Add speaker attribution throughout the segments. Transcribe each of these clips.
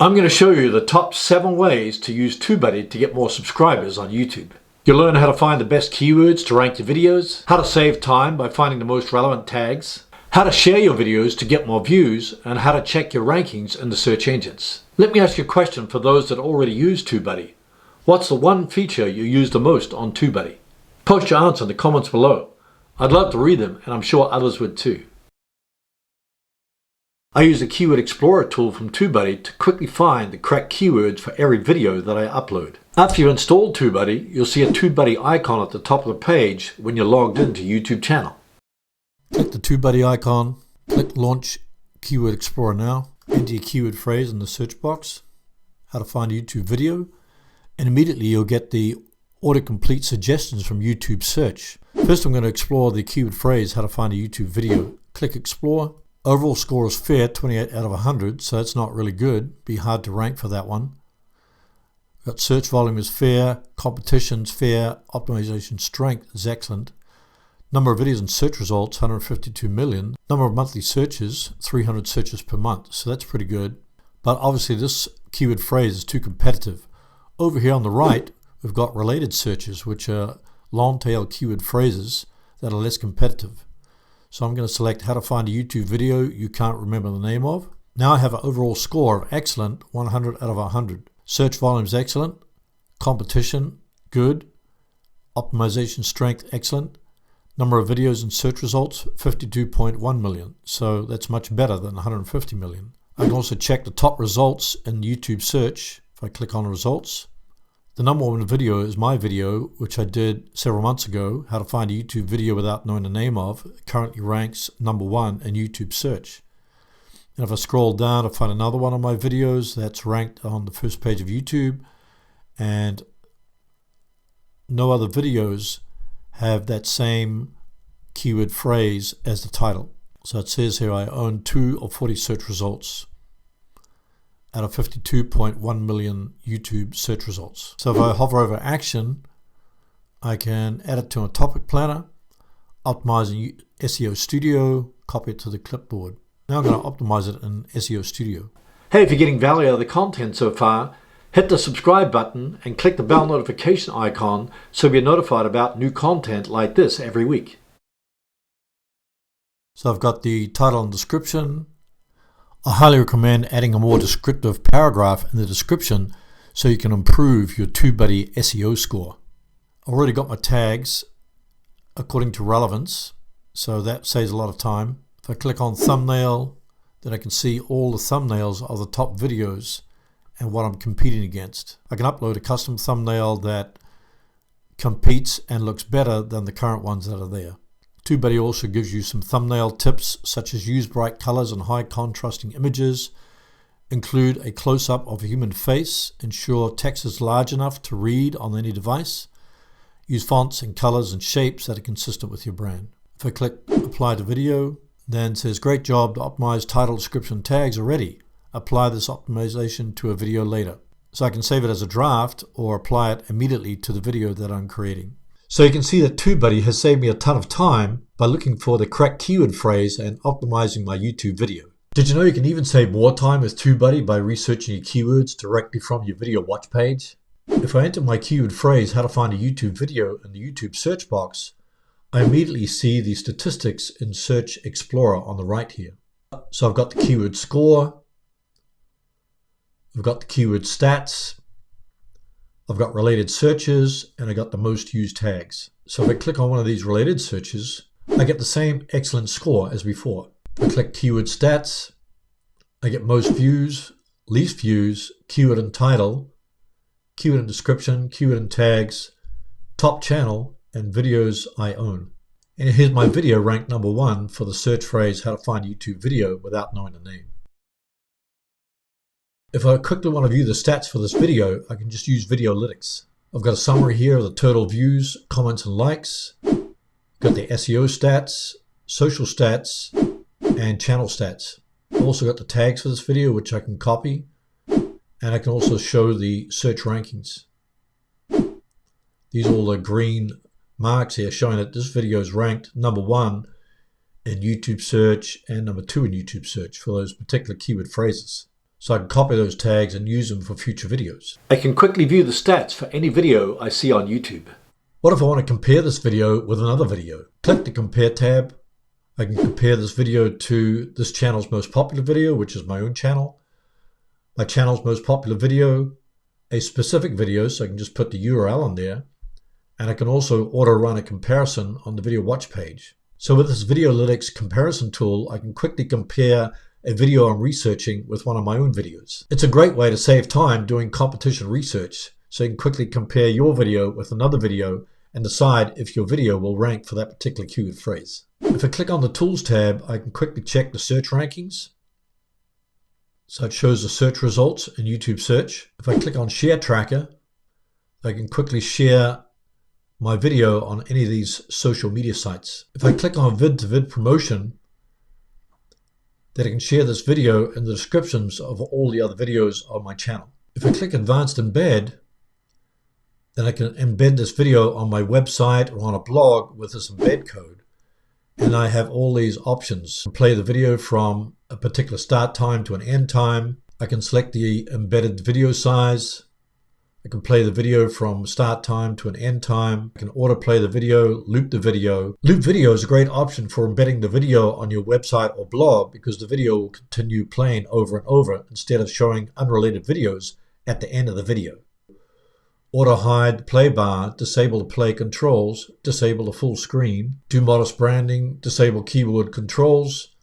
Speaker 1: I'm going to show you the top 7 ways to use TubeBuddy to get more subscribers on YouTube. You'll learn how to find the best keywords to rank your videos, how to save time by finding the most relevant tags, how to share your videos to get more views, and how to check your rankings in the search engines. Let me ask you a question for those that already use TubeBuddy. What's the one feature you use the most on TubeBuddy? Post your answer in the comments below. I'd love to read them, and I'm sure others would too. I use the Keyword Explorer tool from TubeBuddy to quickly find the correct keywords for every video that I upload. After you've installed TubeBuddy, you'll see a TubeBuddy icon at the top of the page when you're logged into YouTube channel. Click the TubeBuddy icon, click Launch Keyword Explorer now, enter your keyword phrase in the search box, how to find a YouTube video, and immediately you'll get the autocomplete suggestions from YouTube search. First I'm going to explore the keyword phrase, how to find a YouTube video. Click Explore. Overall score is fair, 28 out of 100, so that's not really good. Be hard to rank for that one. Got search volume is fair, competition's fair, optimization strength is excellent. Number of videos and search results, 152 million. Number of monthly searches, 300 searches per month, so that's pretty good. But obviously this keyword phrase is too competitive. Over here on the right, we've got related searches, which are long tail keyword phrases that are less competitive. So I'm going to select how to find a YouTube video you can't remember the name of. Now I have an overall score of excellent, 100 out of 100. Search volume is excellent. Competition, good. Optimization strength, excellent. Number of videos and search results, 52.1 million. So that's much better than 150 million. I can also check the top results in YouTube search if I click on results. The number one video is my video, which I did several months ago, how to find a YouTube video without knowing the name of. It currently ranks number 1 in YouTube search. And if I scroll down to find another one of my videos that's ranked on the first page of YouTube, and no other videos have that same keyword phrase as the title. So it says here I own 2 of 40 search results out of 52.1 million YouTube search results. So if I hover over action, I can add it to a topic planner, optimize in SEO Studio, copy it to the clipboard. Now I'm going to optimize it in SEO Studio. Hey, if you're getting value out of the content so far, hit the subscribe button and click the bell notification icon so you'll be notified about new content like this every week. So I've got the title and description. I highly recommend adding a more descriptive paragraph in the description so you can improve your TubeBuddy SEO score. I've already got my tags according to relevance, so that saves a lot of time. If I click on thumbnail, then I can see all the thumbnails of the top videos and what I'm competing against. I can upload a custom thumbnail that competes and looks better than the current ones that are there. TubeBuddy also gives you some thumbnail tips such as use bright colors and high contrasting images, include a close-up of a human face, ensure text is large enough to read on any device, use fonts and colors and shapes that are consistent with your brand. If I click apply to video, then it says great job to optimize title, description, tags already. Apply this optimization to a video later. So I can save it as a draft or apply it immediately to the video that I'm creating. So you can see that TubeBuddy has saved me a ton of time by looking for the correct keyword phrase and optimizing my YouTube video. Did you know you can even save more time with TubeBuddy by researching your keywords directly from your video watch page? If I enter my keyword phrase, how to find a YouTube video, in the YouTube search box, I immediately see the statistics in Search Explorer on the right here. So I've got the keyword score, I've got the keyword stats, I've got related searches, and I got the most used tags. So if I click on one of these related searches, I get the same excellent score as before. If I click keyword stats, I get most views, least views, keyword and title, keyword and description, keyword and tags, top channel, and videos I own. And here's my video ranked number 1 for the search phrase how to find a YouTube video without knowing the name. If I quickly want to view the stats for this video, I can just use Videolytics. I've got a summary here of the total views, comments and likes. Got the SEO stats, social stats, and channel stats. I've also got the tags for this video, which I can copy. And I can also show the search rankings. These are all the green marks here showing that this video is ranked number 1 in YouTube search and number 2 in YouTube search for those particular keyword phrases. so I can copy those tags and use them for future videos. I can quickly view the stats for any video I see on YouTube. What if I want to compare this video with another video? Click the Compare tab. I can compare this video to this channel's most popular video, which is my own channel, my channel's most popular video, a specific video, so I can just put the URL in there, and I can also auto-run a comparison on the video watch page. So with this Videolytics comparison tool, I can quickly compare a video I'm researching with one of my own videos. It's a great way to save time doing competition research, so you can quickly compare your video with another video and decide if your video will rank for that particular keyword phrase. If I click on the Tools tab, I can quickly check the search rankings. So it shows the search results in YouTube search. If I click on Share Tracker, I can quickly share my video on any of these social media sites. If I click on Vid-to-Vid Promotion, then I can share this video in the descriptions of all the other videos on my channel. If I click Advanced Embed, then I can embed this video on my website or on a blog with this embed code. And I have all these options. I can play the video from a particular start time to an end time. I can select the embedded video size. I can play the video from start time to an end time. I can autoplay the video, loop the video. Loop video is a great option for embedding the video on your website or blog because the video will continue playing over and over instead of showing unrelated videos at the end of the video. Auto hide the play bar, disable the play controls, disable the full screen, do modest branding, disable keyboard controls,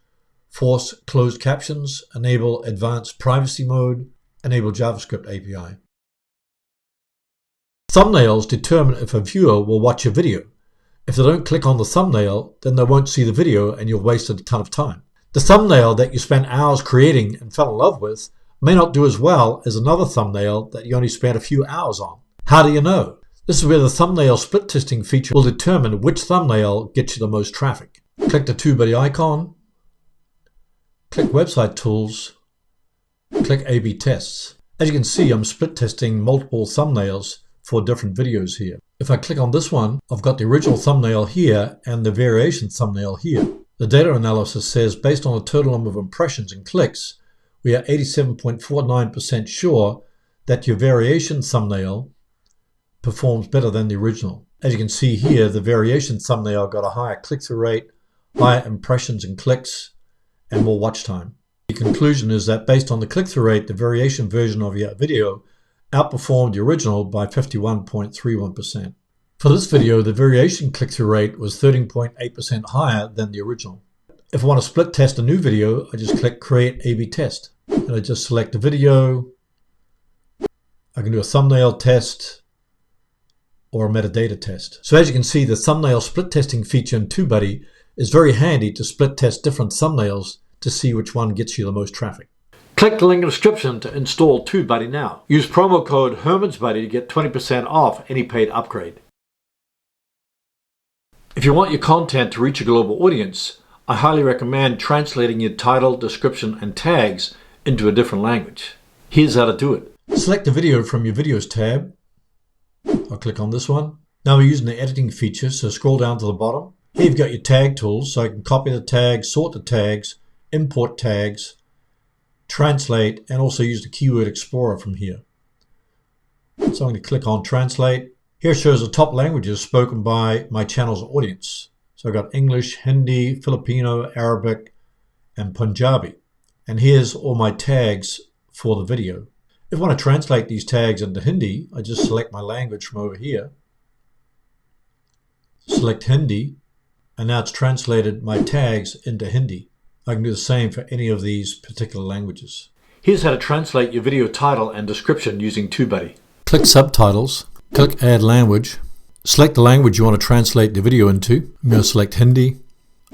Speaker 1: force closed captions, enable advanced privacy mode, enable JavaScript API. Thumbnails determine if a viewer will watch a video. If they don't click on the thumbnail, then they won't see the video and you've wasted a ton of time. The thumbnail that you spent hours creating and fell in love with may not do as well as another thumbnail that you only spent a few hours on. How do you know? This is where the thumbnail split testing feature will determine which thumbnail gets you the most traffic. Click the TubeBuddy icon, click Website Tools, click A/B Tests. As you can see, I'm split testing multiple thumbnails for different videos here. If I click on this one, I've got the original thumbnail here and the variation thumbnail here. The data analysis says based on the total number of impressions and clicks, we are 87.49% sure that your variation thumbnail performs better than the original. As you can see here, the variation thumbnail got a higher click-through rate, higher impressions and clicks, and more watch time. The conclusion is that based on the click-through rate, the variation version of your video outperformed the original by 51.31%. For this video, the variation click-through rate was 13.8% higher than the original. If I want to split test a new video, I just click Create A/B Test. And I just select the video. I can do a thumbnail test or a metadata test. So as you can see, the thumbnail split testing feature in TubeBuddy is very handy to split test different thumbnails to see which one gets you the most traffic. Click the link in the description to install TubeBuddy now. Use promo code HermansBuddy to get 20% off any paid upgrade. If you want your content to reach a global audience, I highly recommend translating your title, description, and tags into a different language. Here's how to do it. Select the video from your Videos tab. I'll click on this one. Now we're using the editing feature, so scroll down to the bottom. Here you've got your tag tools, so I can copy the tags, sort the tags, import tags, translate, and also use the Keyword Explorer from here. So I'm going to click on Translate. Here shows the top languages spoken by my channel's audience. So I've got English, Hindi, Filipino, Arabic, and Punjabi. And here's all my tags for the video. If I want to translate these tags into Hindi, I just select my language from over here, select Hindi, and now it's translated my tags into Hindi. I can do the same for any of these particular languages. Here's how to translate your video title and description using TubeBuddy. Click Subtitles, click Add Language, select the language you want to translate the video into. I'm going to select Hindi.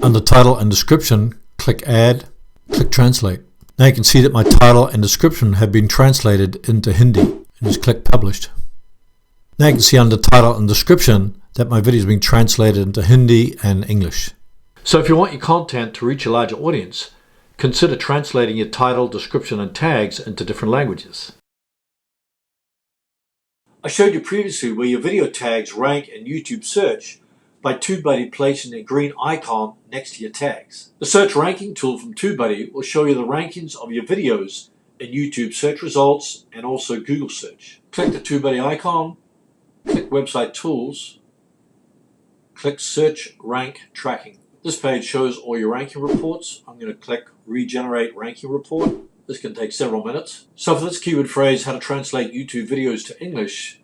Speaker 1: Under Title and Description, click Add, click Translate. Now you can see that my title and description have been translated into Hindi. And just click Published. Now you can see under Title and Description that my video is being translated into Hindi and English. So if you want your content to reach a larger audience, consider translating your title, description, and tags into different languages. I showed you previously where your video tags rank in YouTube search by TubeBuddy placing a green icon next to your tags. The search ranking tool from TubeBuddy will show you the rankings of your videos in YouTube search results and also Google search. Click the TubeBuddy icon, click Website Tools, click Search Rank Tracking. This page shows all your ranking reports. I'm going to click Regenerate Ranking Report. This can take several minutes. So for this keyword phrase, how to translate YouTube videos to English,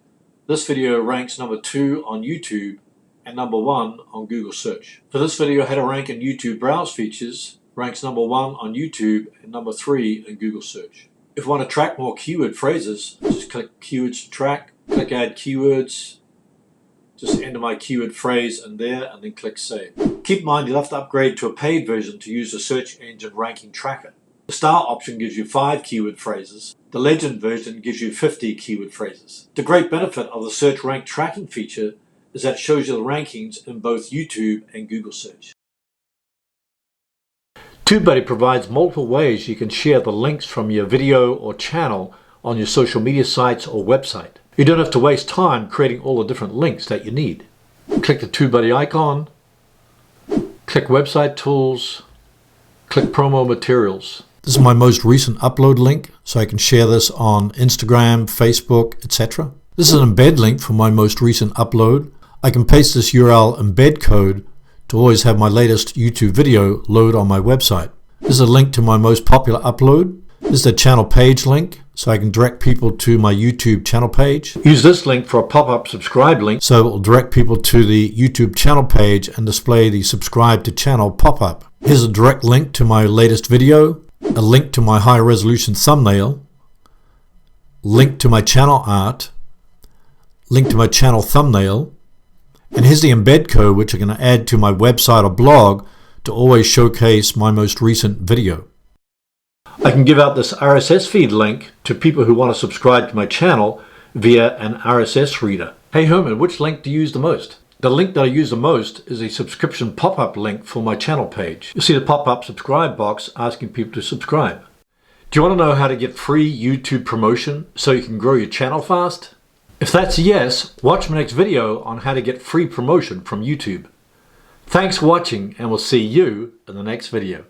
Speaker 1: this video ranks number 2 on YouTube and number 1 on Google search. For this video, how to rank in YouTube browse features, ranks number 1 on YouTube and number 3 in Google search. If you want to track more keyword phrases, just click Keywords to Track, click Add Keywords, just enter my keyword phrase in there and then click Save. Keep in mind you'll have to upgrade to a paid version to use the search engine ranking tracker. The Star option gives you 5 keyword phrases. The Legend version gives you 50 keyword phrases. The great benefit of the search rank tracking feature is that it shows you the rankings in both YouTube and Google search. TubeBuddy provides multiple ways you can share the links from your video or channel on your social media sites or website. You don't have to waste time creating all the different links that you need. Click the TubeBuddy icon, click Website Tools, click Promo Materials. This is my most recent upload link, so I can share this on Instagram, Facebook, etc. This is an embed link for my most recent upload. I can paste this URL embed code to always have my latest YouTube video load on my website. This is a link to my most popular upload. This is the channel page link, so I can direct people to my YouTube channel page. Use this link for a pop-up subscribe link, so it will direct people to the YouTube channel page and display the subscribe to channel pop-up. Here's a direct link to my latest video, a link to my high resolution thumbnail, link to my channel art, link to my channel thumbnail, and here's the embed code which I'm going to add to my website or blog to always showcase my most recent video. I can give out this RSS feed link to people who want to subscribe to my channel via an RSS reader. Hey Herman, which link do you use the most? The link that I use the most is a subscription pop-up link for my channel page. You'll see the pop-up subscribe box asking people to subscribe. Do you want to know how to get free YouTube promotion so you can grow your channel fast? If that's a yes, watch my next video on how to get free promotion from YouTube. Thanks for watching, and we'll see you in the next video.